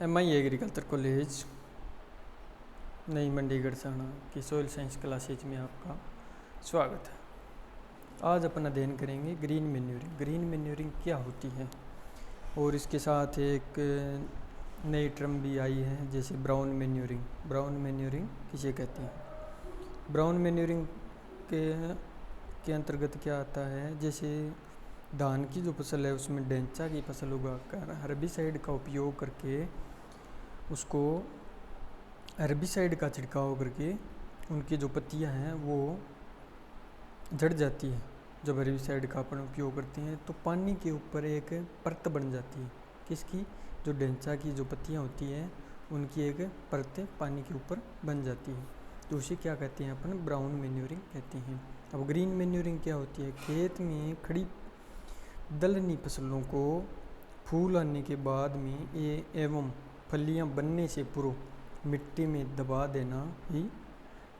MI agriculture college Nai Mandi Garhsana की soil science classes में आपका स्वागत है। आज अपन अध्ययन करेंगे ग्रीन मैन्यूरिंग। ग्रीन मैन्यूरिंग क्या होती है और इसके साथ एक नई टर्म भी आई है जैसे ब्राउन मैन्यूरिंग। ब्राउन मैन्यूरिंग किसे कहते हैं? ब्राउन मैन्यूरिंग के अंतर्गत क्या आता है, जैसे धान की जो फसल है उसमें डेंचा की फसल उगाकर हर्बिसाइड का उपयोग करके उसको हर्बिसाइड का छिड़काव करके उनकी जो पत्तियां हैं वो झड़ जाती है। जब हर्बिसाइड का अपन उपयोग करते हैं तो पानी के ऊपर एक परत बन जाती है। किसकी? जो डेंचा की जो पत्तियां होती हैं उनकी एक परत पानी के ऊपर बन जाती है, तो उसे क्या कहते हैं अपन? ब्राउन मैन्यूरिंग कहते हैं। अब ग्रीन मैन्यूरिंग क्या होती है? खेत में खड़ी दलहनी फसलों को फूल आने के बाद में एवं फलियां बनने से पूर्व मिट्टी में दबा देना ही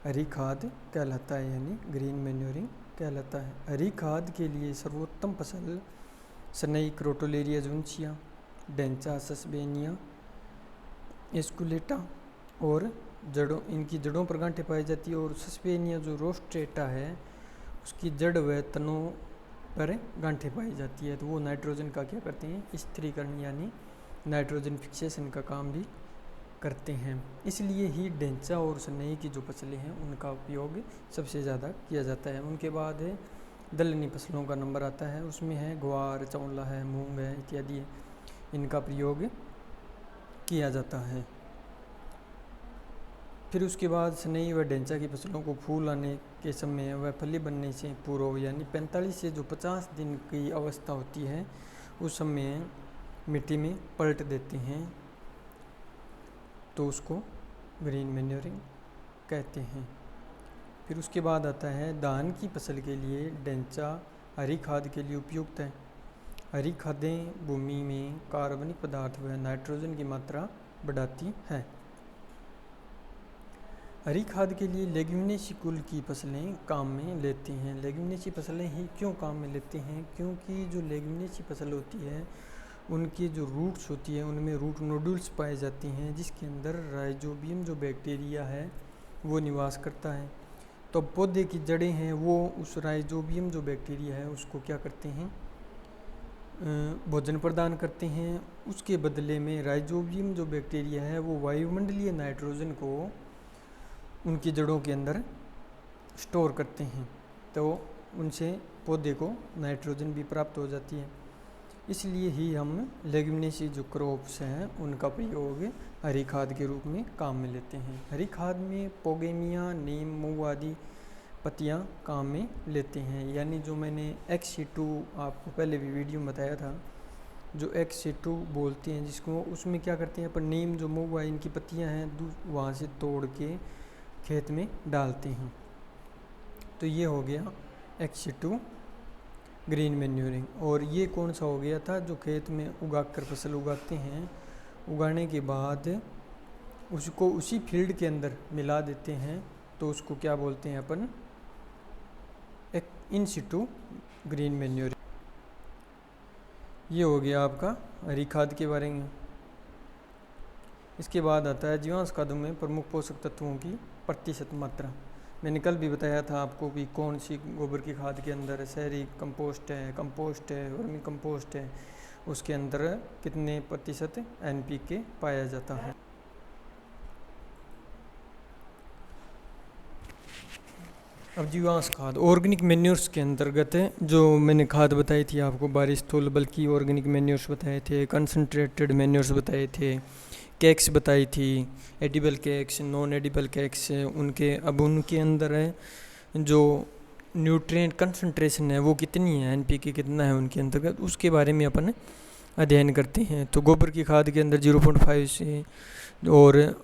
हरी खाद कहलाता है, यानी ग्रीन मैन्यूरिंग कहलाता है। हरी खाद के लिए सर्वोत्तम फसल सनई, क्रोटोलेरिया जुनसिया, डेंचा सस्बेनिया, एस्कुलेटा और इनकी जड़ों पर गांठें पाई जाती है। और सस्बेनिया जो रोस्ट्रेटा है उसकी जड़ व तनों पर गांठें पाई जाती है, तो वो नाइट्रोजन का क्या करते हैं? स्थिरीकरण यानी नाइट्रोजन फिक्सेशन का काम भी करते हैं। इसलिए ही डेंचा और सनई की जो फसलें हैं उनका उपयोग सबसे ज़्यादा किया जाता है। उनके बाद है दलहनी फसलों का नंबर आता है, उसमें है ग्वार, चौला है, मूंग है इत्यादि है, इनका प्रयोग किया जाता है। फिर उसके बाद सनई व डेंचा की फसलों को फूल आने के समय व फली बनने से पूर्व यानी 45 से जो 50 दिन की अवस्था होती है उस समय मिट्टी में पलट देते हैं, तो उसको ग्रीन मैन्यूरिंग कहते हैं। फिर उसके बाद आता है धान की फसल के लिए डेंचा हरी खाद के लिए उपयुक्त है। हरी खादें भूमि में कार्बनिक पदार्थ व नाइट्रोजन की मात्रा बढ़ाती है। हरी खाद के लिए लेग्यूमिनेसी कुल की फसलें काम में लेती हैं। लेग्यूमिनेसी फसलें ही क्यों काम में लेते हैं? क्योंकि जो लेग्यूमिनेसी फसल होती है उनकी जो रूट्स होती है उनमें रूट नोडुल्स पाए जाते हैं, जिसके अंदर राइजोबियम जो बैक्टीरिया है वो निवास करता है। तो पौधे की जड़ें हैं वो उस राइजोबियम जो बैक्टीरिया है उसको क्या करते हैं? भोजन प्रदान करते हैं। उसके बदले में राइजोबियम जो बैक्टीरिया है वो वायुमंडलीय नाइट्रोजन को उनकी जड़ों के अंदर स्टोर करते हैं, तो उनसे पौधे को नाइट्रोजन भी प्राप्त हो जाती है। इसलिए ही हम लेग्यूमिनेसी जो क्रॉप्स हैं उनका प्रयोग हरी खाद के रूप में काम में लेते हैं। हरी खाद में पोगेमिया, नीम, मूंग आदि पत्तियां काम में लेते हैं। यानी जो मैंने XC2 आपको पहले भी वीडियो में बताया था, जो XC2 बोलते हैं जिसको, उसमें क्या करते हैं अपन? नीम जो मूंग इनकी पत्तियां हैं वहाँ से तोड़ के खेत में डालते हैं, तो ये हो गया XC2 ग्रीन मैन्यूरिंग। और ये कौन सा हो गया था? जो खेत में उगाकर फसल उगाते हैं, उगाने के बाद उसको उसी फील्ड के अंदर मिला देते हैं, तो उसको क्या बोलते हैं अपन? एक इन सिटू ग्रीन मैन्यूरिंग। ये हो गया आपका हरी खाद के बारे में। इसके बाद आता है जीवांश खादों में प्रमुख पोषक तत्वों की प्रतिशत मात्रा। मैंने कल भी बताया था आपको कि कौन सी गोबर की खाद के अंदर शहरी कंपोस्ट है, वर्मी कंपोस्ट है, उसके अंदर कितने प्रतिशत NPK पाया जाता है। अब जीवांश खाद ऑर्गेनिक मैन्योर्स के अंतर्गत है। जो मैंने खाद बताई थी आपको, बारिश थोल बल्कि ऑर्गेनिक मैन्योर्स बताए थे, कंसनट्रेटेड मैन्योर्स बताए थे, केक्स बताई थी, edible cakes, non edible cakes उनके। अब उनके अंदर है जो न्यूट्रिएंट कंसंट्रेशन है वो कितनी है, NPK कितना है उनके अंतर्गत, उसके बारे में अपन अध्ययन करते हैं। तो गोबर की खाद के अंदर 0.5 से, और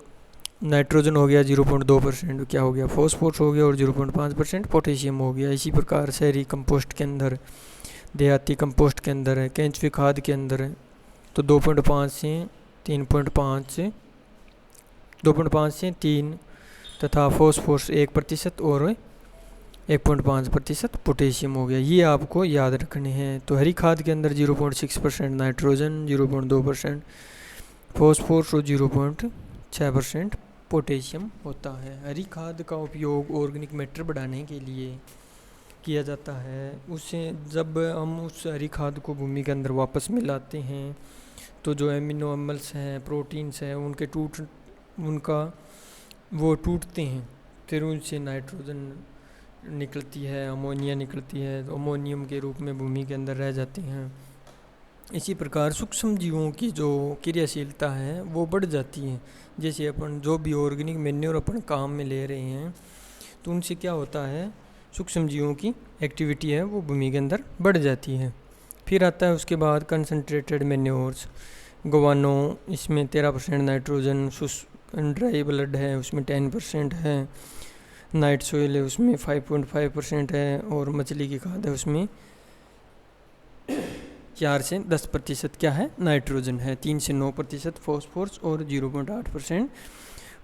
नाइट्रोजन हो गया 0.2%, क्या हो गया? फॉस्फोरस हो गया, और 0.5% पोटेशियम हो गया। इसी प्रकार शहरी कंपोस्ट के अंदर, देहाती कंपोस्ट के अंदर है, केंचुए खाद के अंदर है तो 2.5 से 3 तथा फॉस्फोरस 1% और 1.5% पोटेशियम हो गया। ये आपको याद रखने हैं। तो हरी खाद के अंदर 0.6% नाइट्रोजन, 0.2% फॉस्फोरस और 0.6% पोटेशियम होता है। हरी खाद का उपयोग ऑर्गेनिक मैटर बढ़ाने के लिए किया जाता है। उसे जब हम उस हरी खाद को भूमि के अंदर वापस मिलाते हैं तो जो एमिनो अम्लस हैं, प्रोटीन्स हैं, उनका वो टूटते हैं, फिर उनसे नाइट्रोजन निकलती है, अमोनिया निकलती है, तो अमोनियम के रूप में भूमि के अंदर रह जाते हैं। इसी प्रकार सूक्ष्म जीवों की जो क्रियाशीलता है वो बढ़ जाती है। जैसे अपन जो भी ऑर्गेनिक मैन्योर अपन काम में ले रहे हैं तो उनसे क्या होता है, सूक्ष्म जीवों की एक्टिविटी है वो भूमि के अंदर बढ़ जाती है। फिर आता है उसके बाद कंसनट्रेटेड मैन्योर्स, गवानो, इसमें 13% नाइट्रोजन, ड्राई ब्लड है उसमें 10% है, नाइट सोइल है उसमें 5.5% है, और मछली की खाद है उसमें 4 से 10% क्या है, नाइट्रोजन है। 3 से 9% फॉस्फोरस और 0.8%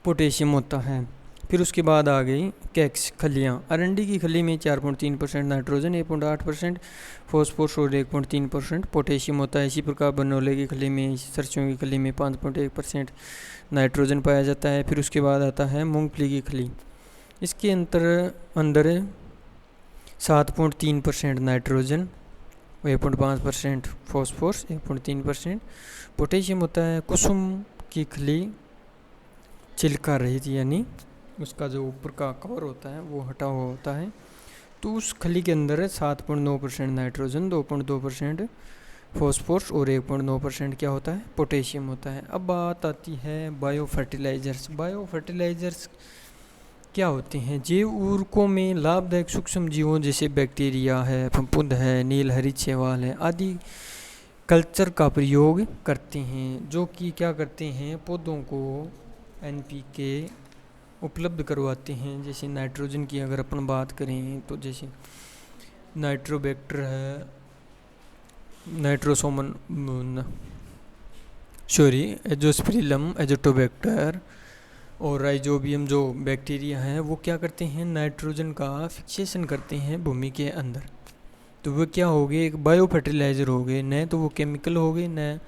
पोटेशियम होता है। फिर उसके बाद आ गई कैक्स, खलियाँ। अरंडी की खली में 4.3% नाइट्रोजन, 1.8% फॉस्फोरस और 1.3% पोटेशियम होता है। इसी प्रकार बनोले की खली में, सरसों की खली में 5.1% नाइट्रोजन पाया जाता है। फिर उसके बाद आता है मूंगफली की खली, इसके अंदर 7.3% नाइट्रोजन, 1.5% फॉस्फोरस, 1.3% पोटेशियम होता है। कुसुम की खली छिलका रहित, यानी उसका जो ऊपर का कवर होता है वो हटा हुआ होता है, तो उस खली के अंदर 7.9% नाइट्रोजन, 2.2% फॉस्फोरस और 1.9% क्या होता है, पोटेशियम होता है। अब बात आती है बायो फर्टिलाइजर्स। बायो फर्टिलाइजर्स क्या होते हैं, जैव उर्वरकों में लाभदायक सूक्ष्म जीवों जैसे बैक्टीरिया है, फफूंद है, नील हरित शैवाल है आदि कल्चर का प्रयोग करते हैं, जो कि क्या करते हैं, पौधों को NPK उपलब्ध करवाते हैं। जैसे नाइट्रोजन की अगर अपन बात करें तो जैसे नाइट्रोबैक्टर है, एजोस्पिरिलम, एजोटोबैक्टर और राइजोबियम जो बैक्टीरिया हैं वो क्या करते हैं, नाइट्रोजन का फिक्सेशन करते हैं भूमि के अंदर। तो वो क्या हो गए, एक बायो फर्टिलाइज़र हो गए, न तो वो केमिकल हो गए, न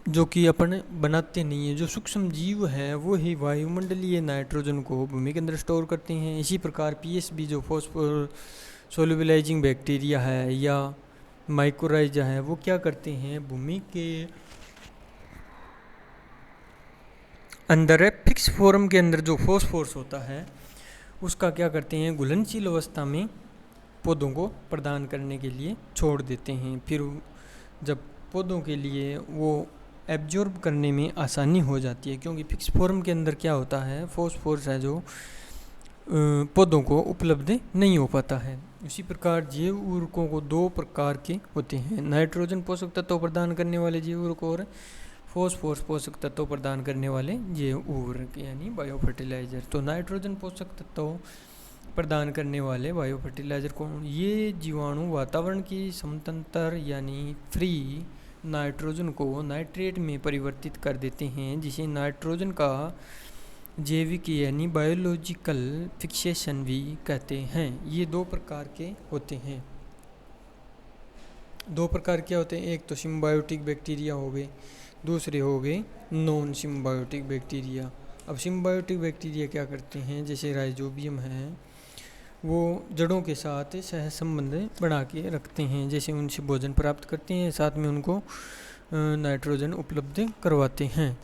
जो कि अपन बनाते नहीं है। जो सूक्ष्म जीव है वो ही वायुमंडलीय नाइट्रोजन को भूमि के अंदर स्टोर करते हैं। इसी प्रकार PSB जो फॉस्फोर सोल्युबलाइजिंग बैक्टीरिया है या माइक्रोराइजा है वो क्या करते हैं, भूमि के अंदर है फिक्स फॉर्म के अंदर जो फॉस्फोरस होता है उसका क्या करते हैं, घुलनशील अवस्था में पौधों को प्रदान करने के लिए छोड़ देते हैं। फिर जब पौधों के लिए वो एब्जॉर्ब करने में आसानी हो जाती है, क्योंकि फिक्स फॉर्म के अंदर क्या होता है, फॉस्फोरस है जो पौधों को उपलब्ध नहीं हो पाता है। इसी प्रकार जैव उर्वरकों को 2 प्रकार के होते हैं, नाइट्रोजन पोषक तत्व प्रदान करने वाले जैव उर्वरक और फॉस्फोरस पोषक तत्व प्रदान करने वाले जैव उर्वरक यानी बायो फर्टिलाइजर। तो नाइट्रोजन पोषक तत्व प्रदान करने वाले बायो फर्टिलाइजर कौन, ये जीवाणु वातावरण की समतंत्र यानी फ्री नाइट्रोजन को नाइट्रेट में परिवर्तित कर देते हैं, जिसे नाइट्रोजन का जैविक यानी बायोलॉजिकल फिक्सेशन भी कहते हैं। ये 2 प्रकार के होते हैं। 2 प्रकार क्या होते हैं, एक तो सिम्बायोटिक बैक्टीरिया हो गए, दूसरे हो गए नॉन सिम्बायोटिक बैक्टीरिया। अब सिम्बायोटिक बैक्टीरिया क्या करते हैं, जैसे राइजोबियम है वो जड़ों के साथ सह संबंध बना के रखते हैं, जैसे उनसे भोजन प्राप्त करते हैं, साथ में उनको नाइट्रोजन उपलब्ध करवाते हैं।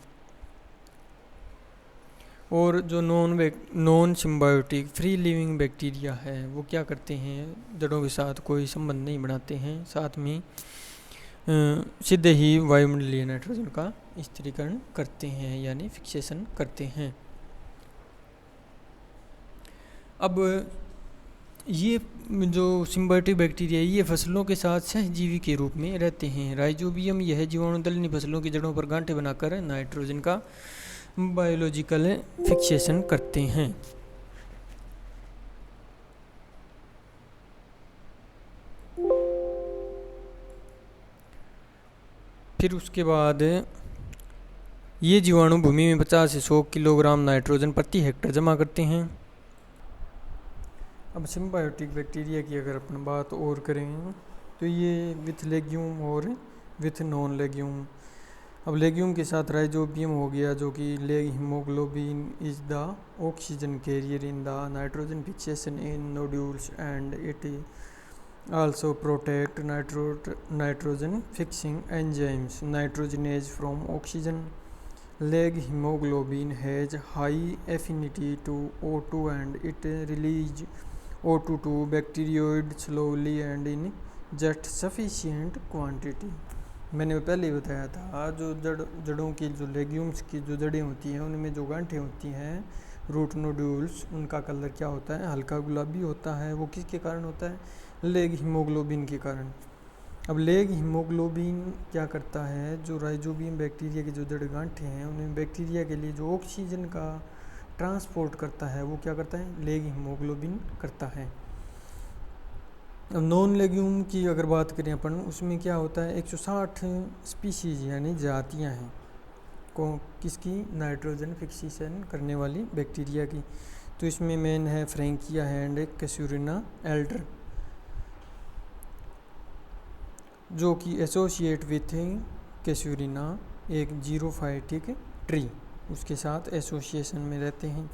और जो non symbiotic free living bacteria है वो क्या करते हैं, जड़ों के साथ कोई संबंध नहीं बनाते हैं, साथ में सीधे ही वायुमंडलीय नाइट्रोजन का स्थिरीकरण करते हैं यानी फिक्सेशन करते हैं। अब ये जो सिम्बायोटिक बैक्टीरिया ये फसलों के साथ सहजीवी के रूप में रहते हैं। राइजोबियम यह जीवाणु दलनी फसलों की जड़ों पर गांठें बनाकर नाइट्रोजन का बायोलॉजिकल फिक्सेशन करते हैं। फिर उसके बाद ये जीवाणु भूमि में 50 से 100 किलोग्राम नाइट्रोजन प्रति हेक्टेयर जमा करते हैं। अब सिम्बायोटिक बैक्टीरिया की अगर अपन बात और करें तो ये विथ लेग्यूम और विथ नॉन लेग्यूम अब लेग्यूम के साथ राइजोबियम हो गया, जो कि leg haemoglobin is the oxygen carrier in the nitrogen fixation in nodules and it also protect nitrogen fixing enzymes nitrogenase from oxygen. Leg hemoglobin has high affinity to O2 and it releases O2 to bacteroid slowly and in just sufficient quantity. मैंने पहले ही बताया था, जो जड़ों की, जो legumes की जो जड़ें होती हैं उनमें जो गांठें होती हैं, रूट नोड्यूल्स, उनका कलर क्या होता है, हल्का गुलाबी होता है. वो किसके कारण होता है, लेग हीमोग्लोबिन के कारण. अब लेग हीमोग्लोबिन क्या करता है, जो राइजोबियम बैक्टीरिया की जो जड़ गांठें हैं उनमें बैक्टीरिया के लिए जो ऑक्सीजन का ट्रांसपोर्ट करता है, वो क्या करता है, लेग हीमोग्लोबिन करता है. अब नॉन लेग्यूम की अगर बात करें अपन, उसमें क्या होता है, 160 स्पीशीज यानी जातियां हैं किसकी, नाइट्रोजन फिक्सेशन करने वाली बैक्टीरिया की. तो इसमें मेन है फ्रैंकिया एंड कैसूरिना एल्डर, जो कि एसोसिएट विथ कैसूरिना एक जीरोफाइटिक ट्री, उसके साथ एसोसिएशन में रहते हैं.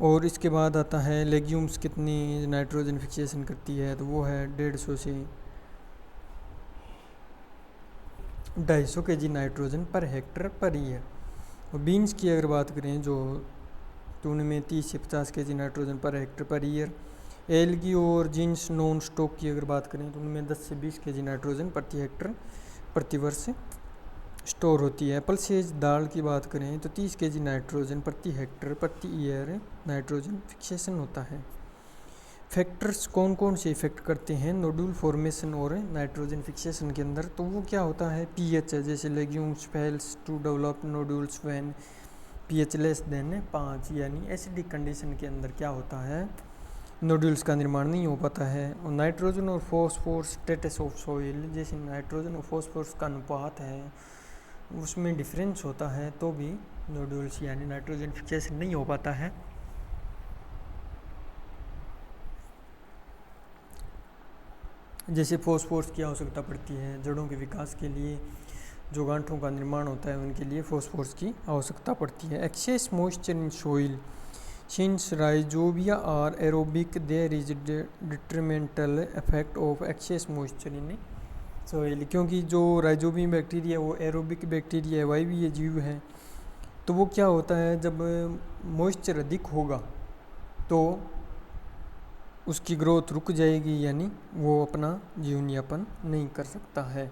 और इसके बाद आता है लेग्यूम्स कितनी नाइट्रोजन फिक्सेशन करती है, तो वो है 150 से 250 kg nitrogen per hectare per year. और बीन्स की अगर बात करें जो, तो उनमें 30 से 50 kg nitrogen per hectare per year. Algae और जीन्स नॉन स्टॉक की अगर बात करें तो उनमें 10 से 20 kg नाइट्रोजन प्रति हेक्टर प्रति वर्ष स्टोर होती है. पल्सेज दाल की बात करें तो 30 kg नाइट्रोजन प्रति हेक्टर प्रति ईयर नाइट्रोजन फिक्सेशन होता है. फैक्टर्स कौन कौन से इफेक्ट करते हैं नोड्यूल फॉर्मेशन और नाइट्रोजन फिक्सेशन के अंदर, तो वो क्या होता है, पीएच है. जैसे legumes fails to develop nodules when pH less than 5, यानी एसिडिक कंडीशन के अंदर क्या होता है, नोड्यूल्स का निर्माण नहीं हो पाता है. और नाइट्रोजन और फॉस्फोरस स्टेटस ऑफ सॉइल, जैसे नाइट्रोजन और फॉस्फोरस का अनुपात है उसमें डिफरेंस होता है, तो भी नोड्यूल्स यानी नाइट्रोजन फिक्सेशन नहीं हो पाता है. जैसे फॉस्फोरस की आवश्यकता पड़ती है जड़ों के विकास के लिए, जो गांठों का निर्माण होता है उनके लिए फॉस्फोरस की आवश्यकता पड़ती है. Excess moisture in soil, since rhizobia are aerobic there is detrimental effect of excess moisture in soil. क्योंकि जो राइजोबियम बैक्टीरिया वो एरोबिक बैक्टीरिया है, वायवीय जीव है, तो वो क्या होता है, जब मॉइस्चर अधिक होगा तो उसकी ग्रोथ रुक जाएगी, यानी वो अपना जीवन यापन नहीं कर सकता है.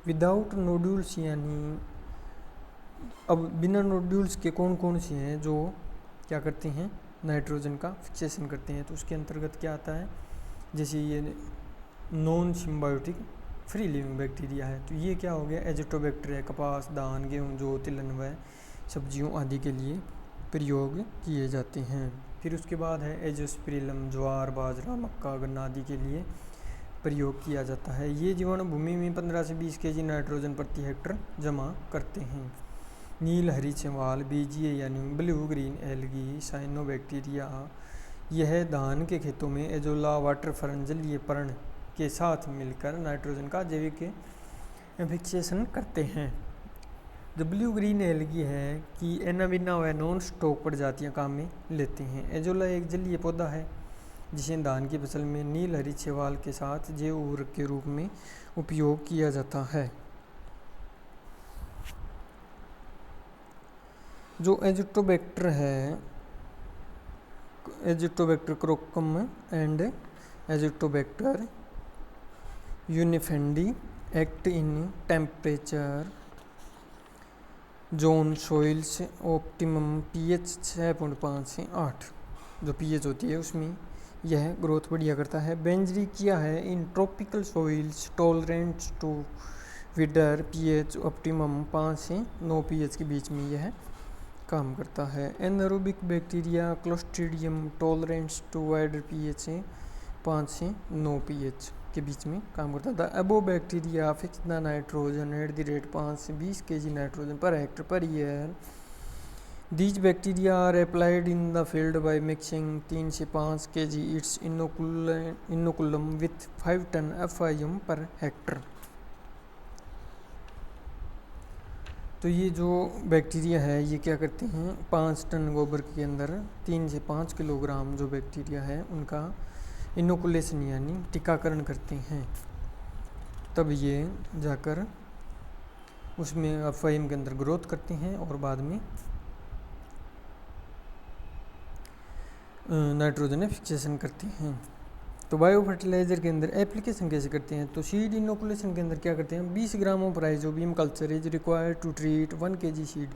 विदाउट नोड्यूल्स, यानी अब बिना नोड्यूल्स के कौन कौन से हैं जो क्या करते हैं, नाइट्रोजन का फिक्सेशन करते हैं, तो उसके अंतर्गत क्या आता है, जैसे ये non symbiotic free living bacteria है, तो ये क्या हो गया, एजिटोबैक्टर है, कपास, धान, गेहूँ, जो तिलहन व सब्जियों आदि के लिए प्रयोग किए जाते हैं. फिर उसके बाद है एजोस्पिरिलम, ज्वार, बाजरा, मक्का, गन्ना आदि के लिए प्रयोग किया जाता है. ये जीवाणु भूमि में 15 से 20 kg नाइट्रोजन प्रति हेक्टर जमा करते हैं. नील हरी शैवाल, बीजीय यानी ब्लू ग्रीन एल्गी, साइनोबैक्टीरिया, यह धान के खेतों में एजोला वाटर फर्न जलीय पर्ण के साथ मिलकर नाइट्रोजन का जैविक फिक्सेशन करते हैं. जो ब्लू ग्रीन एल्गी है कि एनाबिना व नॉन स्टॉक प्रजातियां काम में लेते हैं. एजोला एक जलीय पौधा है जिसे धान की फसल में नील हरी शैवाल के साथ जैव उर्वरक के रूप में उपयोग किया जाता है. जो एजिटोबैक्टर है, Azotobacter chroococcum and Azotobacter vinelandii act in temperature zone soils optimum pH 6.5 से 8, जो पीएच होती है उसमें यह ग्रोथ बढ़िया करता है. बेंजरिकिया है in tropical soils tolerant to wider pH optimum 5 से 9 पीएच के बीच में यह काम करता है. Anaerobic bacteria Clostridium tolerants to wider pH 5 से 9 पीएच के बीच में काम करता था. एबो bacteria fix the nitrogen at the rate 5 से 20 kg nitrogen per hectare per year. These bacteria are applied in the field by mixing 3 से 5 kg its inoculum with 5 ton FIM per hectare. तो ये जो बैक्टीरिया है ये क्या करते हैं, 5 टन गोबर के अंदर 3 से 5 किलोग्राम जो बैक्टीरिया है उनका इनोकुलेशन यानी टीकाकरण करते हैं। तब ये जाकर उसमें अफवाइम के अंदर ग्रोथ करते हैं और बाद में नाइट्रोजन फिक्सेशन करते हैं। तो बायो फर्टिलाइज़र के अंदर एप्लीकेशन कैसे करते हैं, तो सीड इनोकुलेशन के अंदर क्या करते हैं, 20 gram of rhizobium culture is required to treat 1 kg seed,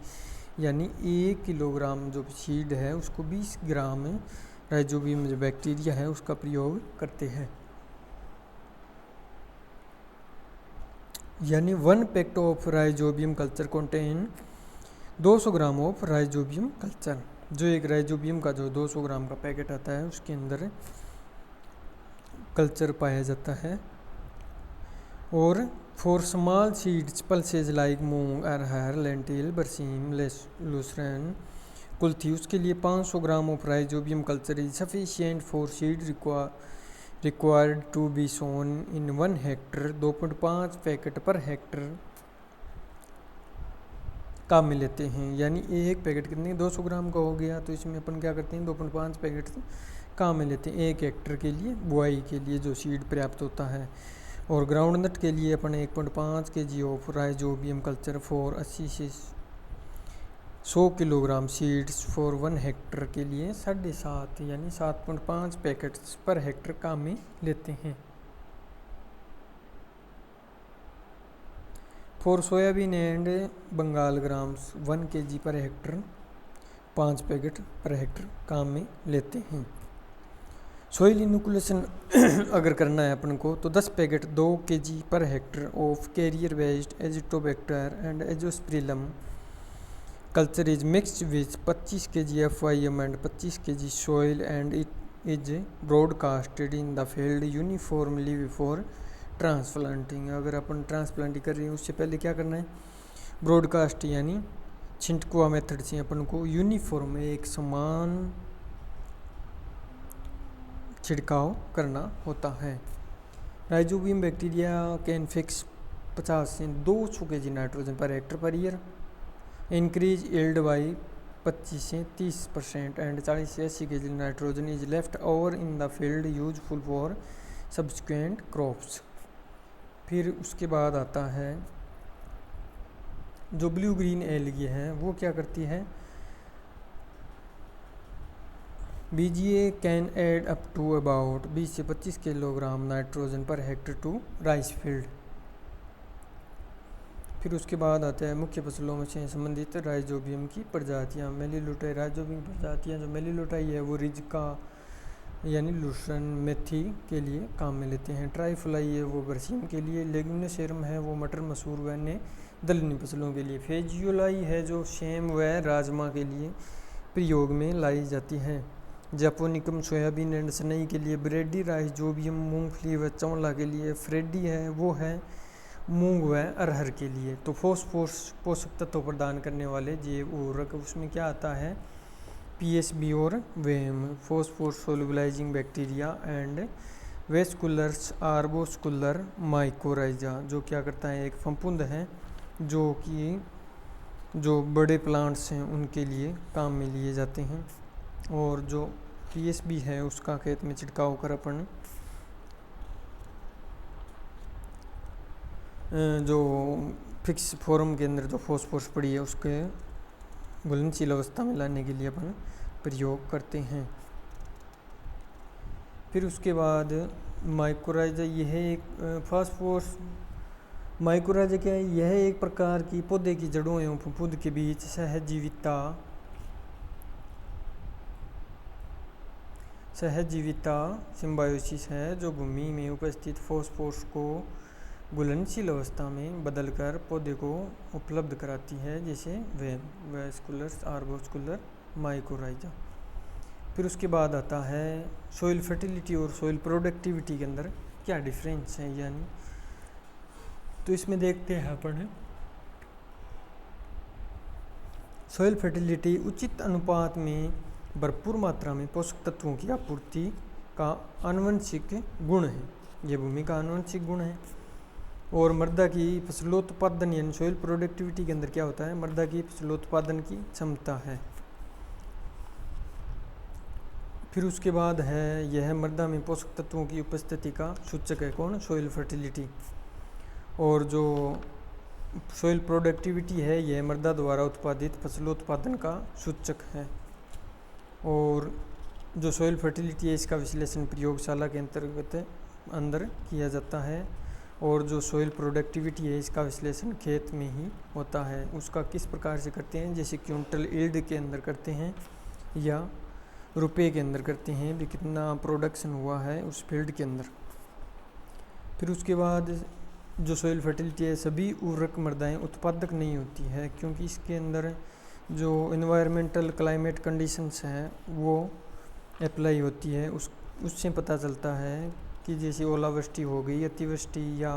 यानी 1 किलोग्राम जो सीड है उसको 20 ग्राम राइजोबियम जो बैक्टीरिया है उसका प्रयोग करते हैं। यानी 1 packet of rhizobium culture contain 200 gram of rhizobium culture. जो एक राइजोबियम का जो 200 ग्राम का पैकेट आता है उसके अंदर कल्चर पाया जाता है। और for small seeds pulses like moong, arhar, lentil, berseem, lucerne, kulthi, उसके लिए 500 gram of rhizobium culture is sufficient for seed required to be sown in 1 hectare. 2.5 packet per hectare काम में लेते हैं। यानी एक पैकेट कितने 200 ग्राम का हो गया, तो इसमें अपन क्या करते हैं 2.5 पैकेट काम में लेते हैं 1 हेक्टर के लिए बुआई के लिए जो सीड पर्याप्त होता है। और ग्राउंड नट के लिए अपन 1.5 kg of rhizobium culture for 80 से 100 किलोग्राम सीड्स फॉर 1 हेक्टर के लिए 7.5 यानी 7.5 पैकेट्स पर हेक्टर काम में लेते हैं। For soybean and Bengal grams 1 kg पर हेक्टर 5 पैकेट पर हेक्टर काम में लेते हैं। सोइल इनोकुलेशन अगर करना है अपन को तो 10 पैकेट 2 kg पर hectare of carrier based Azotobacter and Azospirillum culture is mixed with 25 kg FYM and 25 kg soil and it is broadcasted in the field uniformly before transplanting. अगर अपन ट्रांसप्लांटिंग कर रहे हैं उससे पहले क्या करना है, ब्रॉडकास्ट यानी छिंटकुआ मेथड से अपन को यूनिफॉर्म एक समान छिड़काव करना होता है। राइजोबियम बैक्टीरिया कैन फिक्स 50 से 200 kg nitrogen per hectare per year, increase yield by 25 से 30% एंड 40 से 80 kg nitrogen is left over in the field useful for subsequent crops. फिर उसके बाद आता है जो ब्लू ग्रीन एल्गी है वो क्या करती है, BGA can add up to about 20 से 25 kilogram nitrogen per hectare to rice field. फिर उसके बाद आता है मुख्य फसलों में से संबंधित राइजोबियम की प्रजातियां। मेलिलोटाई राइजोबियम प्रजातियां जो मेलिलोटाई है वो रिजका यानी लूसरन मेथी के लिए काम में लेते हैं। ट्राइफ्लाई है वो बरसीम के लिए, लेग्यूमिनेसेरम है वो मटर, मसूर व अन्य दलहनी फसलों के लिए, फेजियोलाई है जो सेम व राजमा के लिए प्रयोग में लाई जाती है, जापोनिकम सोयाबीन एंड सनई के लिए, ब्रेडी राइजोबियम मूंगफली व चंवला के लिए, फ्रेडी है वो है मूंग व अरहर के लिए। तो फॉस्फोरस पोषक तत्व प्रदान करने वाले जैव उर्वरक उसमें क्या आता है, PSB और VAM, phosphorus solubilising bacteria and vesicular arbuscular mycorrhiza जो क्या करता है एक फफूंद है जो कि जो बड़े प्लांट्स हैं उनके लिए काम में लिए जाते हैं। और जो PSB है उसका खेत में छिड़काव कर अपन जो फिक्स फॉर्म के अंदर जो फॉस्फोरस पड़ी है उसके घुलनशील अवस्था में लाने के लिए अपन प्रयोग करते हैं। फिर उसके बाद माइकोराइजा, यह एक फॉस्फोरस माइकोराइजा क्या है, यह एक प्रकार की पौधे की जड़ों एवं फफूंद के बीच सहजीविता सिम्बायोसिस है जो भूमि में उपस्थित फॉस्फोरस को घुलनशील अवस्था में बदलकर पौधे को उपलब्ध कराती है, जैसे वेस्कुलर्स आर्बोस्कुलर माइकोराइजा। फिर उसके बाद आता है सोइल फर्टिलिटी और सोइल प्रोडक्टिविटी के अंदर क्या डिफरेंस है, यानी तो इसमें देखते हैं अपन सोइल फर्टिलिटी उचित अनुपात में भरपूर मात्रा में पोषक तत्वों की आपूर्ति का आनुवंशिक गुण है, यह भूमि का आनुवंशिक गुण है। और मृदा की फसलोत्पादन यानी सोइल प्रोडक्टिविटी के अंदर क्या होता है, मृदा की फसलोत्पादन की क्षमता है। फिर उसके बाद है यह मृदा में पोषक तत्वों की उपस्थिति का सूचक है, कौन, सोइल फर्टिलिटी। और जो सोइल प्रोडक्टिविटी है यह मृदा द्वारा उत्पादित फसलोत्पादन का सूचक है। और जो सोइल फर्टिलिटी है इसका विश्लेषण प्रयोगशाला के अंदर किया जाता है। और जो सोइल प्रोडक्टिविटी है इसका विश्लेषण खेत में ही होता है। उसका किस प्रकार से करते हैं, जैसे क्विंटल ईल्ड के अंदर करते हैं या रुपए के अंदर करते हैं, भी कितना प्रोडक्शन हुआ है उस फील्ड के अंदर। फिर उसके बाद जो सोइल फर्टिलिटी है सभी उर्वरक मृदाएं उत्पादक नहीं होती है, क्योंकि इसके अंदर जो इन्वायरमेंटल क्लाइमेट कंडीशंस हैं वो अप्लाई होती है। उससे पता चलता है कि जैसे ओलावृष्टि हो गई, अतिवृष्टि या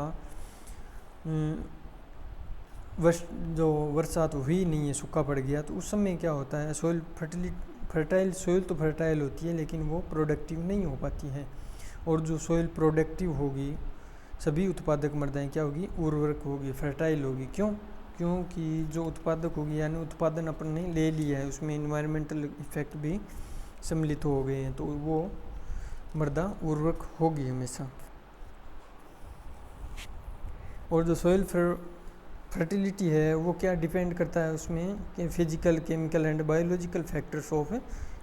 जो बरसात हुई नहीं है, सूखा पड़ गया, तो उस समय क्या होता है, सोइल फर्टाइल सोइल तो फर्टाइल होती है लेकिन वो प्रोडक्टिव नहीं हो पाती है। और जो सोइल प्रोडक्टिव होगी, सभी उत्पादक मृदाएं क्या होगी, उर्वरक होगी, फर्टाइल होगी। क्योंकि जो उत्पादक होगी यानी उत्पादन अपन ने ले लिया है, उसमें इन्वायरमेंटल इफेक्ट भी सम्मिलित हो गए हैं, तो वो मृदा उर्वरक होगी हमेशा। और जो सोइल फर्टिलिटी है वो क्या डिपेंड करता है उसमें, कि physical, chemical and biological factors of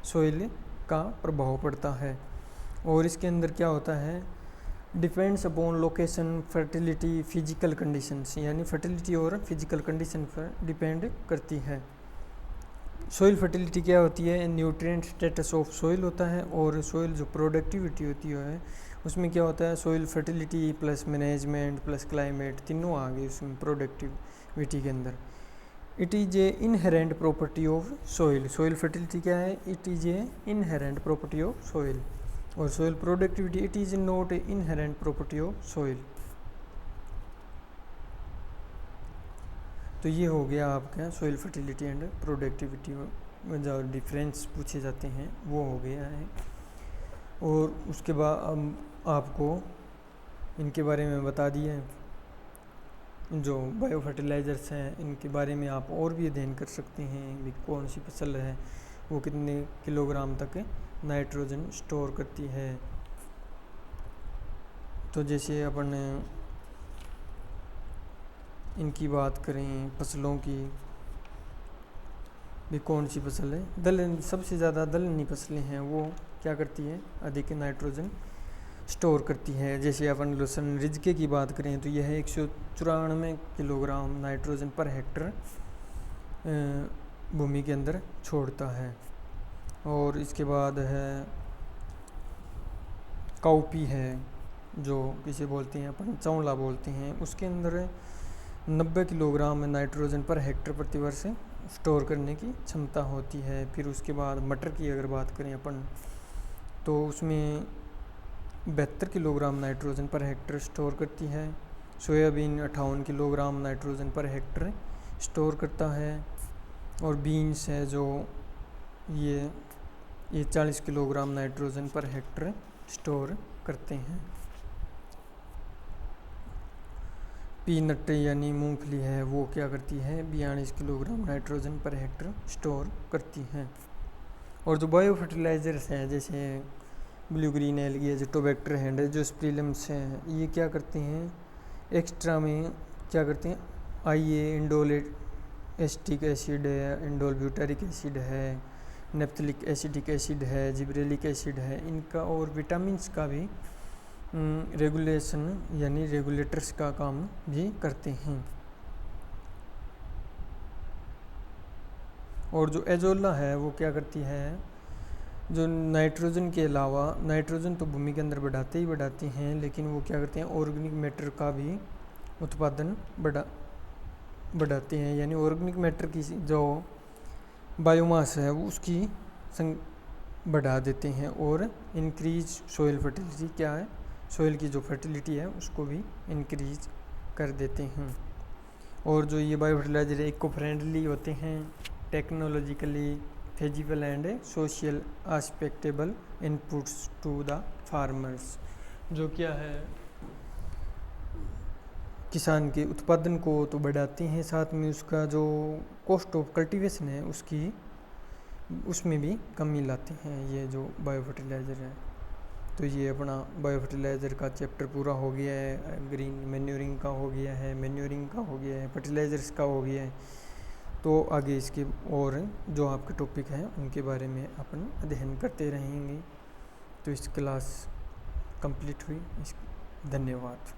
soil का प्रभाव पड़ता है। और इसके अंदर क्या होता है, depends upon location, fertility, physical conditions, यानी फर्टिलिटी और फिजिकल कंडीशन पर डिपेंड करती है। सोइल फर्टिलिटी क्या होती है, न्यूट्रिएंट स्टेटस ऑफ सोइल होता है। और सोइल जो प्रोडक्टिविटी होती है उसमें क्या होता है, soil fertility plus management plus climate, तीनों आ गए उसमें प्रोडक्टिविटी के अंदर। It is a inherent property of soil. Soil fertility क्या है, it is a inherent property of soil. और soil productivity it is not a inherent property of soil. तो ये हो गया आपका सोइल फर्टिलिटी एंड प्रोडक्टिविटी में जो डिफरेंस पूछे जाते हैं वो हो गया है। और उसके बाद आपको इनके बारे में बता दिया है। जो बायो फर्टिलाइज़र्स हैं इनके बारे में आप और भी अध्ययन कर सकते हैं, भी कौन सी फसल है वो कितने किलोग्राम तक नाइट्रोजन स्टोर करती है। तो जैसे अपन इनकी बात करें फसलों की, भी कौन सी फसल है, दलहन, सबसे ज़्यादा दलहनी फसलें हैं वो क्या करती है, अधिक नाइट्रोजन स्टोर करती है। जैसे अपन लहसुन रिजके की बात करें तो यह 194 किलोग्राम नाइट्रोजन पर हेक्टर भूमि के अंदर छोड़ता है। और इसके बाद है काउपी है, जो किसे बोलते हैं अपन, चौला बोलते हैं, उसके अंदर 90 किलोग्राम नाइट्रोजन पर हेक्टर प्रति वर्ष स्टोर करने की क्षमता होती है। फिर उसके बाद मटर की अगर बात करें अपन तो उसमें 72 kilogram nitrogen per Hector store करती है। Soybean 58 kilogram nitrogen per Hector store करता है। और बीन्स है जो ये 40 kilogram nitrogen per Hector store करते हैं। पीनट यानी मूंगफली है वो क्या करती है, 42 kilogram nitrogen per Hector store करती है। और जो बायो फर्टिलाइजर्स हैं जैसे ब्लू ग्रीन एल्गी है, जो टोबैक्टर हैंड है, जो स्प्रिलम्स हैं, ये क्या करते हैं, एक्स्ट्रा में क्या करते हैं, इंडोल एसिटिक एसिड है, इंडोल ब्यूटारिक एसिड है, नेप्थलिक एसिडिक एसिड है, जिब्रेलिक एसिड है, इनका और विटामिन्स का भी रेगुलेशन यानी रेगुलेटर्स का काम भी करते हैं। और जो एजोला है वो क्या करती है, जो नाइट्रोजन के अलावा, नाइट्रोजन तो भूमि के अंदर बढ़ाते ही बढ़ाते हैं, लेकिन वो क्या करते हैं, ऑर्गेनिक मैटर का भी उत्पादन बढ़ाते हैं। यानी ऑर्गेनिक मैटर की जो बायोमास है वो उसकी बढ़ा देते हैं। और इंक्रीज सोइल फर्टिलिटी क्या है, सोइल की जो फर्टिलिटी है उसको भी इंक्रीज कर देते हैं। और जो ये बायो फर्टिलाइजर इको फ्रेंडली होते हैं, technologically feasible and social acceptable inputs to the farmers, जो क्या है किसान के उत्पादन को तो बढ़ाती हैं, साथ में उसका जो कॉस्ट ऑफ कल्टीवेशन है उसमें भी कमी लाती हैं ये जो बायो फर्टिलाइज़र है। तो ये अपना बायो फर्टिलाइज़र का चैप्टर पूरा हो गया है। ग्रीन मैन्योरिंग का हो गया है, मैन्योरिंग का हो गया है, फर्टिलाइज़र्स का हो गया है। तो आगे इसके और जो आपके टॉपिक हैं उनके बारे में अपन अध्ययन करते रहेंगे। तो इस क्लास कंप्लीट हुई। धन्यवाद।